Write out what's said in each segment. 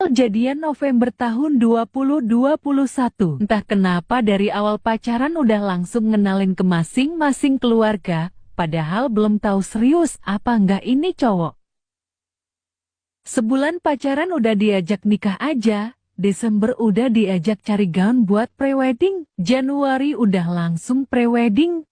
Awal jadian November tahun 2021. Entah kenapa dari awal pacaran udah langsung ngenalin ke masing-masing keluarga, padahal belum tahu serius apa enggak ini cowok. Sebulan pacaran udah diajak nikah aja, Desember udah diajak cari gaun buat prewedding, Januari udah langsung prewedding,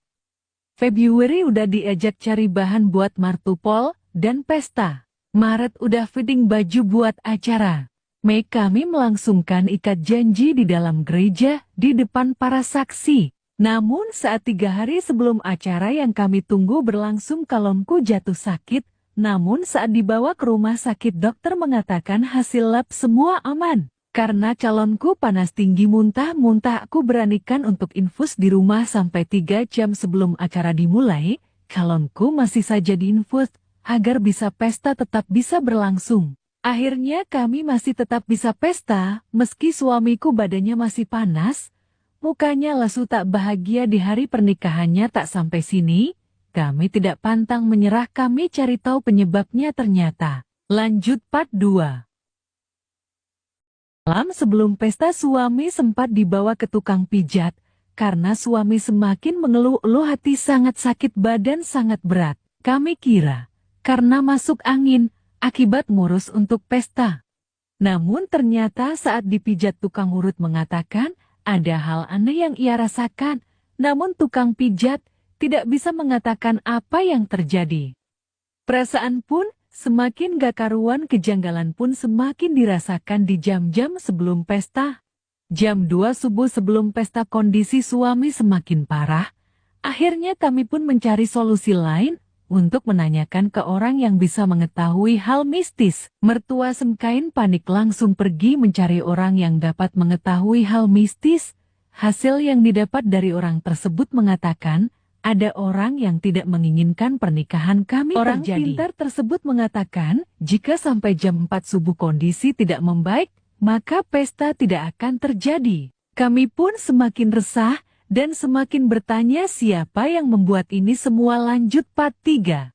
Februari udah diajak cari bahan buat martupol dan pesta. Maret udah fitting baju buat acara. Mei kami melangsungkan ikat janji di dalam gereja di depan para saksi. Namun saat 3 hari sebelum acara yang kami tunggu berlangsung calonku jatuh sakit. Namun saat dibawa ke rumah sakit dokter mengatakan hasil lab semua aman. Karena calonku panas tinggi muntah-muntah aku beranikan untuk infus di rumah sampai 3 jam sebelum acara dimulai. Calonku masih saja diinfus agar bisa pesta tetap bisa berlangsung. Akhirnya kami masih tetap bisa pesta, meski suamiku badannya masih panas, mukanya lesu tak bahagia di hari pernikahannya. Tak sampai sini, kami tidak pantang menyerah, kami cari tahu penyebabnya ternyata. Lanjut part 2. Malam sebelum pesta suami sempat dibawa ke tukang pijat, karena suami semakin mengeluh-eluh hati sangat sakit badan sangat berat. Kami kira karena masuk angin, akibat ngurus untuk pesta. Namun ternyata saat dipijat tukang urut mengatakan, ada hal aneh yang ia rasakan, namun tukang pijat tidak bisa mengatakan apa yang terjadi. Perasaan pun semakin gak karuan, kejanggalan pun semakin dirasakan di jam-jam sebelum pesta. Jam 2 subuh sebelum pesta kondisi suami semakin parah, akhirnya kami pun mencari solusi lain, untuk menanyakan ke orang yang bisa mengetahui hal mistis. Mertua Semkain panik langsung pergi mencari orang yang dapat mengetahui hal mistis. Hasil yang didapat dari orang tersebut mengatakan, ada orang yang tidak menginginkan pernikahan kami terjadi. Orang pintar tersebut mengatakan, jika sampai jam 4 subuh kondisi tidak membaik, maka pesta tidak akan terjadi. Kami pun semakin resah, dan semakin bertanya siapa yang membuat ini semua. Lanjut part 3.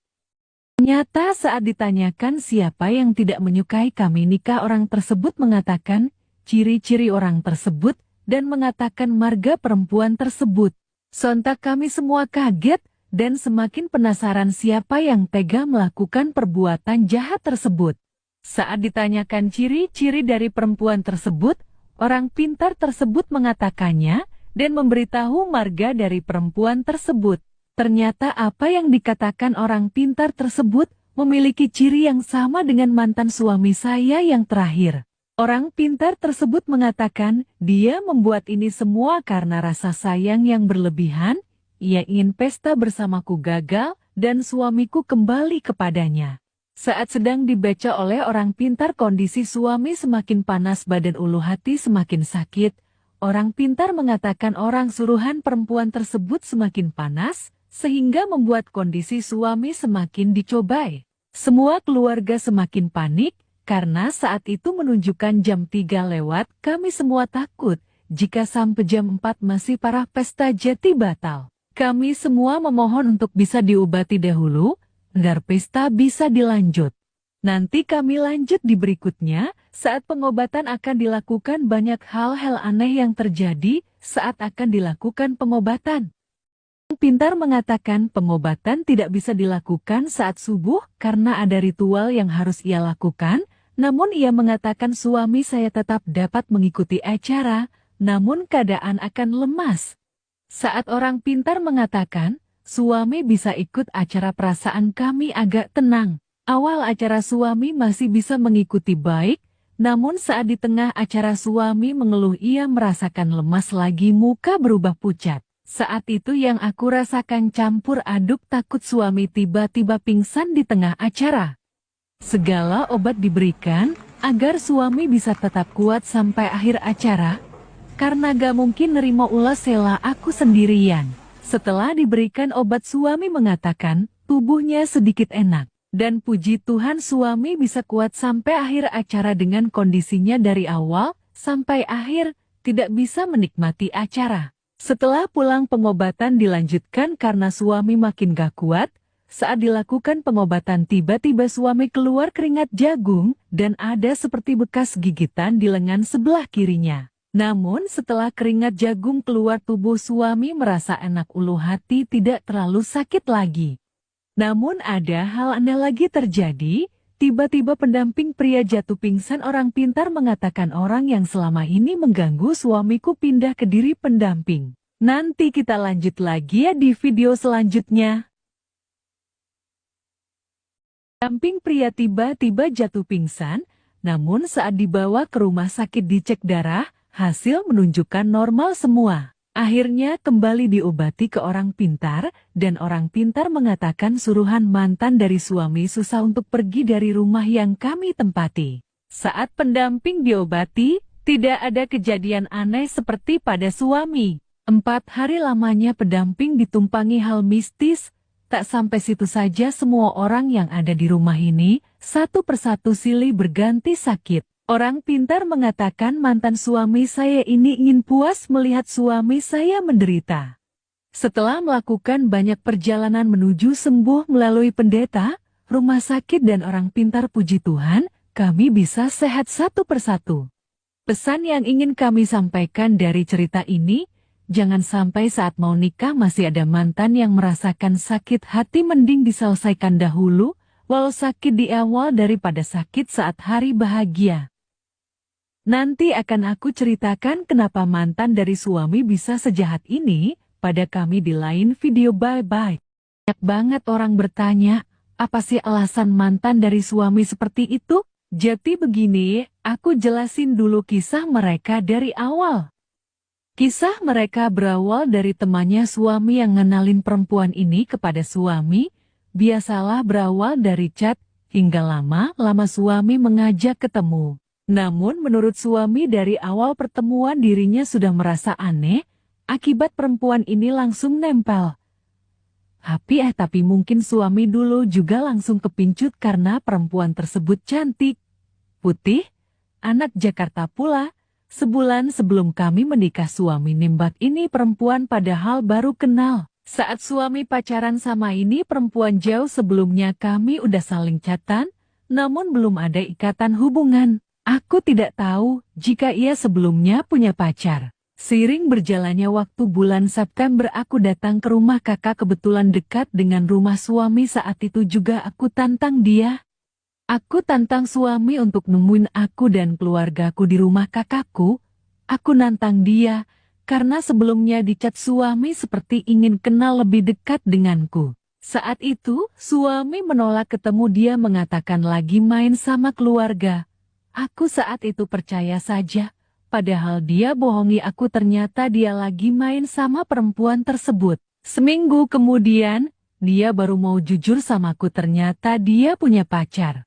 Ternyata saat ditanyakan siapa yang tidak menyukai kami nikah, orang tersebut mengatakan ciri-ciri orang tersebut dan mengatakan marga perempuan tersebut. Sontak kami semua kaget dan semakin penasaran siapa yang tega melakukan perbuatan jahat tersebut. Saat ditanyakan ciri-ciri dari perempuan tersebut, orang pintar tersebut mengatakannya dan memberitahu marga dari perempuan tersebut. Ternyata apa yang dikatakan orang pintar tersebut memiliki ciri yang sama dengan mantan suami saya yang terakhir. Orang pintar tersebut mengatakan dia membuat ini semua karena rasa sayang yang berlebihan. Ia ingin pesta bersamaku gagal dan suamiku kembali kepadanya. Saat sedang dibaca oleh orang pintar kondisi suami semakin panas badan ulu hati semakin sakit. Orang pintar mengatakan orang suruhan perempuan tersebut semakin panas, sehingga membuat kondisi suami semakin dicobai. Semua keluarga semakin panik, karena saat itu menunjukkan jam 3 lewat, kami semua takut, jika sampai jam 4 masih parah pesta jadi batal. Kami semua memohon untuk bisa diobati dahulu, agar pesta bisa dilanjut. Nanti kami lanjut di berikutnya, saat pengobatan akan dilakukan banyak hal-hal aneh yang terjadi saat akan dilakukan pengobatan. Pintar mengatakan pengobatan tidak bisa dilakukan saat subuh karena ada ritual yang harus ia lakukan, namun ia mengatakan suami saya tetap dapat mengikuti acara, namun keadaan akan lemas. Saat orang pintar mengatakan, suami bisa ikut acara, perasaan kami agak tenang. Awal acara suami masih bisa mengikuti baik, namun saat di tengah acara suami mengeluh ia merasakan lemas lagi, muka berubah pucat. Saat itu yang aku rasakan campur aduk, takut suami tiba-tiba pingsan di tengah acara. Segala obat diberikan agar suami bisa tetap kuat sampai akhir acara, karena gak mungkin nerima ulas sela aku sendirian. Setelah diberikan obat suami mengatakan tubuhnya sedikit enak. Dan puji Tuhan suami bisa kuat sampai akhir acara dengan kondisinya dari awal sampai akhir tidak bisa menikmati acara. Setelah pulang pengobatan dilanjutkan karena suami makin gak kuat, Saat dilakukan pengobatan tiba-tiba suami keluar keringat jagung dan ada seperti bekas gigitan di lengan sebelah kirinya. Namun setelah keringat jagung keluar tubuh suami merasa enak, ulu hati tidak terlalu sakit lagi. Namun ada hal aneh lagi terjadi, tiba-tiba pendamping pria jatuh pingsan. Orang pintar mengatakan orang yang selama ini mengganggu suamiku pindah ke diri pendamping. Nanti kita lanjut lagi ya di video selanjutnya. Pendamping pria tiba-tiba jatuh pingsan, namun saat dibawa ke rumah sakit dicek darah, hasil menunjukkan normal semua. Akhirnya kembali diobati ke orang pintar, dan orang pintar mengatakan suruhan mantan dari suami susah untuk pergi dari rumah yang kami tempati. Saat pendamping diobati, tidak ada kejadian aneh seperti pada suami. 4 hari lamanya pendamping ditumpangi hal mistis. Tak sampai situ saja, semua orang yang ada di rumah ini, satu persatu silih berganti sakit. Orang pintar mengatakan mantan suami saya ini ingin puas melihat suami saya menderita. Setelah melakukan banyak perjalanan menuju sembuh melalui pendeta, rumah sakit dan orang pintar, puji Tuhan, kami bisa sehat satu persatu. Pesan yang ingin kami sampaikan dari cerita ini, jangan sampai saat mau nikah masih ada mantan yang merasakan sakit hati, mending diselesaikan dahulu, walau sakit di awal daripada sakit saat hari bahagia. Nanti akan aku ceritakan kenapa mantan dari suami bisa sejahat ini pada kami di lain video. Bye-bye. Banyak banget orang bertanya, apa sih alasan mantan dari suami seperti itu? Jadi begini, aku jelasin dulu kisah mereka dari awal. Kisah mereka berawal dari temannya suami yang ngenalin perempuan ini kepada suami. Biasalah berawal dari chat, hingga lama-lama suami mengajak ketemu. Namun menurut suami dari awal pertemuan dirinya sudah merasa aneh, akibat perempuan ini langsung nempel. Tapi mungkin suami dulu juga langsung kepincut karena perempuan tersebut cantik, putih, anak Jakarta pula. Sebulan sebelum kami menikah suami nembak ini perempuan padahal baru kenal. Saat suami pacaran sama ini perempuan jauh sebelumnya kami udah saling chatan, namun belum ada ikatan hubungan. Aku tidak tahu jika ia sebelumnya punya pacar. Seiring berjalannya waktu, bulan September aku datang ke rumah kakak, kebetulan dekat dengan rumah suami. Saat itu juga aku tantang dia. Aku tantang suami untuk nemuin aku dan keluargaku di rumah kakakku. Aku nantang dia, karena sebelumnya dicat suami seperti ingin kenal lebih dekat denganku. Saat itu, suami menolak ketemu, dia mengatakan lagi main sama keluarga. Aku saat itu percaya saja, padahal dia bohongi aku, ternyata dia lagi main sama perempuan tersebut. Seminggu kemudian, dia baru mau jujur samaku, ternyata dia punya pacar.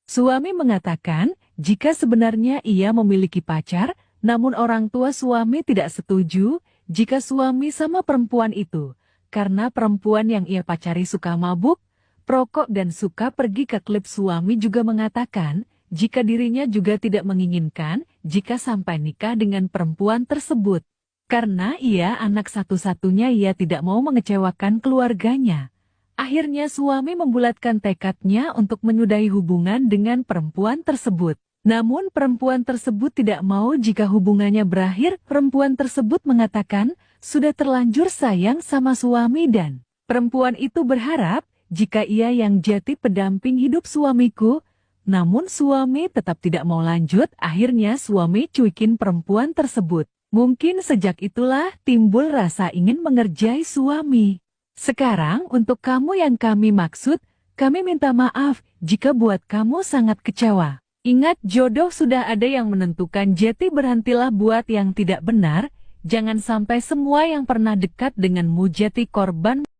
Suami mengatakan, jika sebenarnya ia memiliki pacar, namun orang tua suami tidak setuju jika suami sama perempuan itu, karena perempuan yang ia pacari suka mabuk, perokok dan suka pergi ke klub. Suami juga mengatakan, jika dirinya juga tidak menginginkan jika sampai nikah dengan perempuan tersebut. Karena ia anak satu-satunya, ia tidak mau mengecewakan keluarganya. Akhirnya suami membulatkan tekadnya untuk menyudahi hubungan dengan perempuan tersebut. Namun perempuan tersebut tidak mau jika hubungannya berakhir. Perempuan tersebut mengatakan sudah terlanjur sayang sama suami dan perempuan itu berharap jika ia yang jati pendamping hidup suamiku. Namun suami tetap tidak mau lanjut. Akhirnya suami cuekin perempuan tersebut. Mungkin sejak itulah timbul rasa ingin mengerjai suami. Sekarang untuk kamu yang kami maksud, kami minta maaf jika buat kamu sangat kecewa. Ingat, jodoh sudah ada yang menentukan, jadi berhentilah buat yang tidak benar. Jangan sampai semua yang pernah dekat denganmu jadi korban.